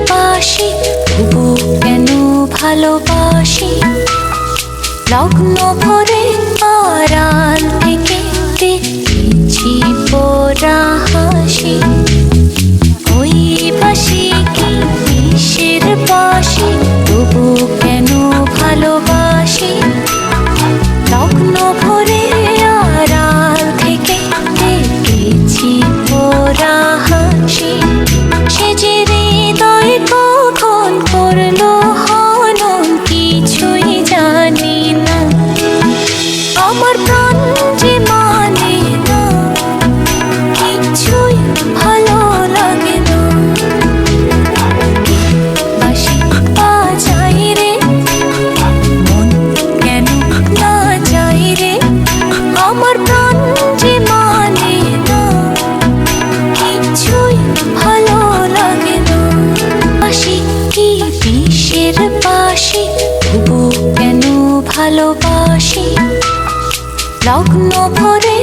পাশে তবু কেন ভালোবাসি। লগ্ন ভরে আড়াল থেকে দেখেছি পোড়া হাসি। ওই বাসি কি বিষের বাসি তবু কেন ভালোবাসি। লগ্ন ভরে আড়াল থেকে দেখেছি পোড়া হাসি। সে যে হৃদয় কখন করলো হনন কিছুই জানি না। আমার প্রাণ যে মানে না, কিছুই ভালো লাগে না। বাঁশি বাজাই রে, মন কেন না যাই রে। আমার প্রাণ যে মানে না, কিছুই ভালো লাগে না। বাঁশি কি বিষের বাঁশি তবু কেন ভালোবাসি। লগ্ন ভরে